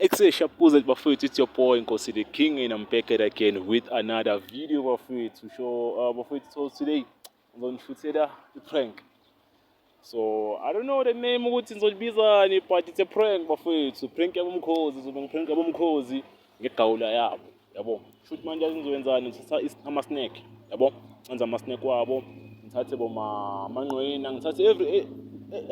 Exeshapuza bafowethu, it's your boy Nkosi the King, and I'm back at again with another video bafowethu. So bafowethu, so today I'm going to shoot the prank. So I don't know the name ukuthi ngizolibizani, but it's a prank bafowethu. Prank yabomkhozi, izobe ngiprank yabomkhozi ngegawula yabo. Yabo. Shoot manje ngizoyenzani, ngithatha ama-snack. Yabo. Ngenza ama-snack wabo. Ngithathe amanqwena, ngithathe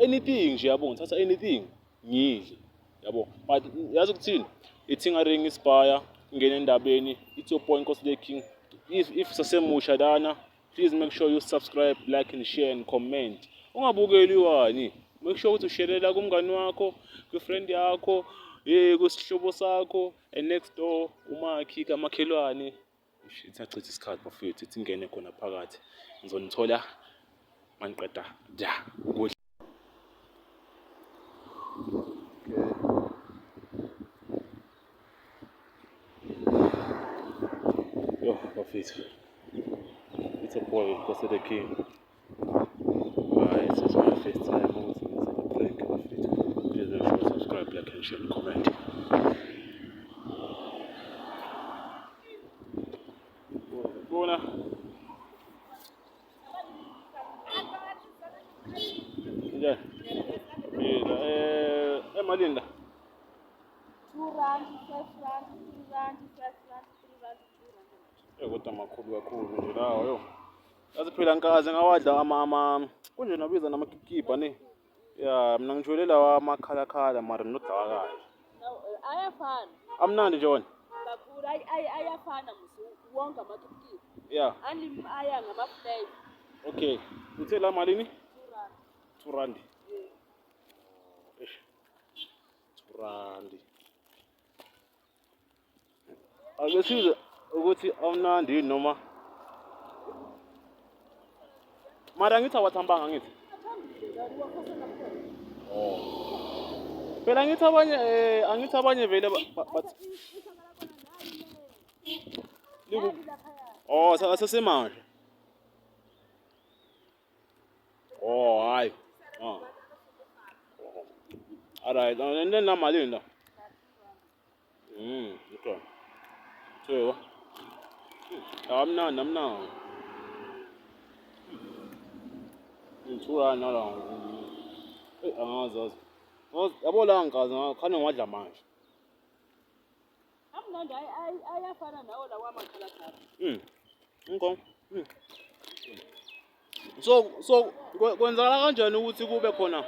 anything nje yabo, ngithatha anything ngidle. Yabo, but yazi ukuthini, ithi ngaringa isibhaya ngene endabeni. It's your boy Nkosi the King. If sasemusha lana, please make sure you subscribe, like and share and comment. Ungabukeli wani, make sure ukuthi usharelela kumngani wakho, kwifriend yakho, kusihlobo sakho, and next door umakhi kamakhelwane. Isachitha isikhathi bafethu, ithi ngene khona phakathi ngizonithola maniqeda ja ukudla. Yo, bafethu, it's a boy Nkosi the King. This is my first time also a prank bafethu. Please make sure you subscribe, like and share and comment. Bona nje emalinda 2 rand, 5 rand, 3 rand, 5 rand, 3 rand, 2 rand. kodwa makhulu kakhulu nje lawo yo. Yazi phela nkaze ngawadla kunje nabiza namakikipa ne. Ya mina ngijwayele lawa amakhalakhala mara nodlaka kahle. Ayafana. Amnandi nje wona. Kakhulu ayafana musu wonke amakikipa. Yeah. Aya ngama-flavor. Okay. Uthe la malini? 2 rand. 2 rand. Eish. 2 rand. Akesiza ukuthi awunandi noma mara ngithi awathambanga ngithi. Oh. Phela ngithi abanye vele but oh, asesemasha. Oh, hayi. Oh. Alright, and then namalini la. Okay. So, I'm not. 2 rand la. Angazazi. Yabo la nkazi khane ngiwadla manje. Amnandi ayafana nawo lawa amakhalakhala. Okay. So kwenzakala kanjani ukuthi kube khona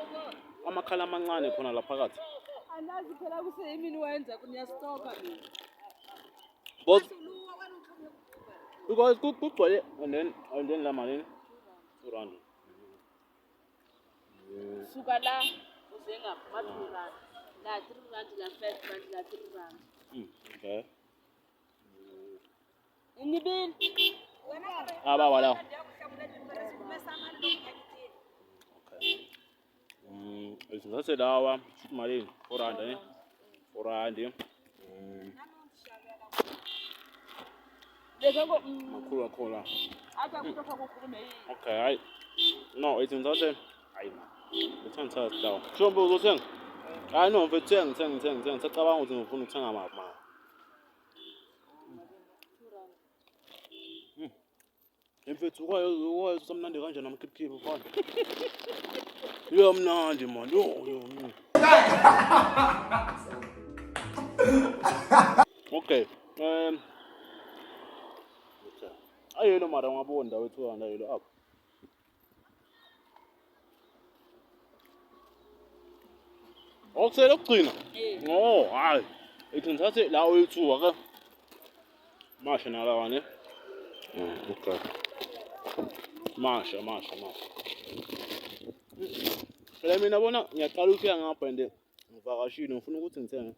amakhala amancane khona la phakathi? Anazi phela kuseyimini wenza kuniyastopha mina. Because kugcwele and then la malini 2 rand. Suka la uze ngapha 2 rand. La 3 rand, la 5 rand, la 3 rand. Okay. Inibini. Aba wala. Okay. Isithathe lawa malini 4 rand ne? 4 rand. Makhulu kakhulu. Acha kutoka kukhulume hii. Okay, hayi. No, isithathe hayi. Ngithatha lawa. Shombo uzothenga? Hayi no, mfethu thenga. Sacabanga ukuthi ngifuna ukuthenga ma. Mfethu ukwayo somnandi kanjani amakhiphikhiphi mfana. Yo mnandi man. Yo. Okay. Ayelo mara ngabona wethu wanda yelo apha. Okusele ukugcina. Oh, hayi. Ngithathe la wethu ake. Masha nalawa ne. Okay. Masha. Phela mina bona ngiyaqala ukufika ngapha ende ngivakashile ngifuna ukuthi ngithenge.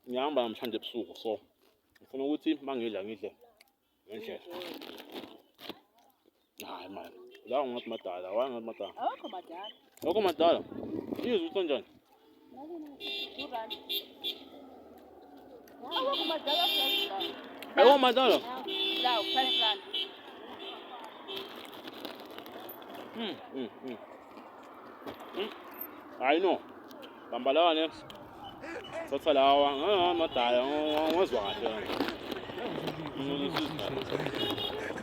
Ngihamba namhlanje ebusuku so ngifuna ukuthi mangidla ngidle ngendlela. Hayi man. La ngathi madala, ngathi madala. Awukho madala. Lokho madala. Izwe kanjani? 2 rand. Awukho madala phela. Ayo madala. La 5 rand. I know. Bambalawane. Thatha lawa madala ngizwa kahle.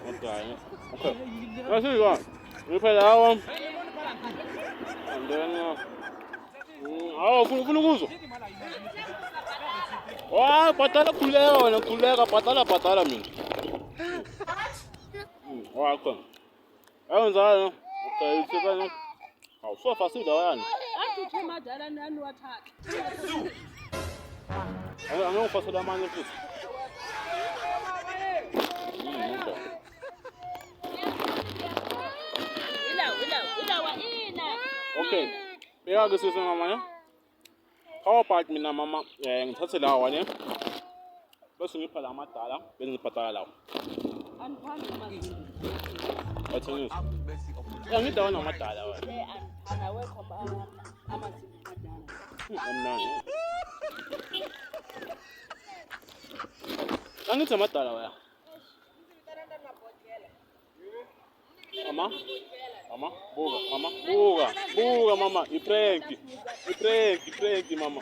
Madala. Okay. Nasiza. Ngiphe lawa. And then ufuna ukuzwa. Bhatala khuleka wena khuleka bhatala mina. Khona. Ayenzani? Okay, uthekana. Awusofa sidawani. Athi madala nani wathatha. Angangifasela amanye futhi. Wila wa ina. Okay. Beka-ke sisi mama ne. Power part mina mama ngithathe lawa ne. Bese ngipha la madala bese ngibhatala lawa. Aniphansi mazini. Bathengisa. Ngidawa namadala wena. Ana wekho amazini madala. Amnandi. Angithi amadala wena. Mama, buka mama, iprank mama.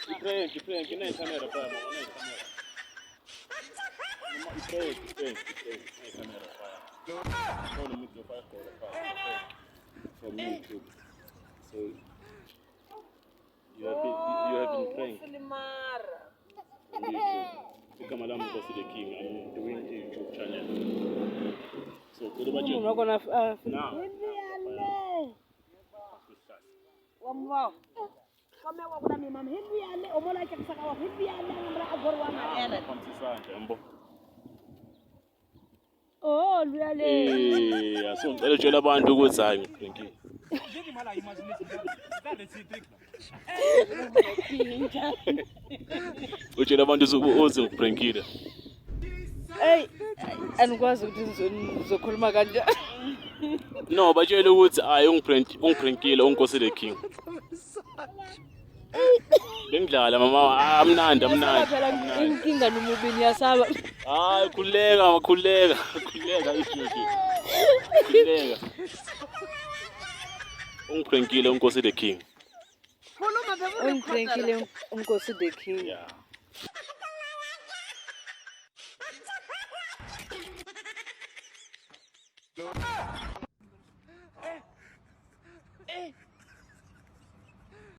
Iprank, ina camera pa mama, ina camera. Mama, iprank, ina camera pa. Phone me to pa from YouTube. So you have been pranked. On YouTube. Kama Lamu Nkosi the King, I'm doing a YouTube channel. So what about you? We're gonna Now. Wow. Kama wakuna ni mama hivi yale omola chakisaka wa hivi yale ngambra agorwa maele. Pamsisanja mbo. Oh, luyale. So ngicela tshela abantu ukuthi hayi ngiphrenkile. Utshela abantu ukuthi ngiphrenkile. Hey, anikwazi ukuthi nizokhuluma kanjani. No, batshela ukuthi hayi ungiphenkile uNkosi the King. Bengidlala mama amnandi. Phela inkinga nomubini yasaba. Hayi khuleka ishuki. Khuleka. Ungiphenkile uNkosi the King. Ungiphenkile uNkosi the King. Yeah.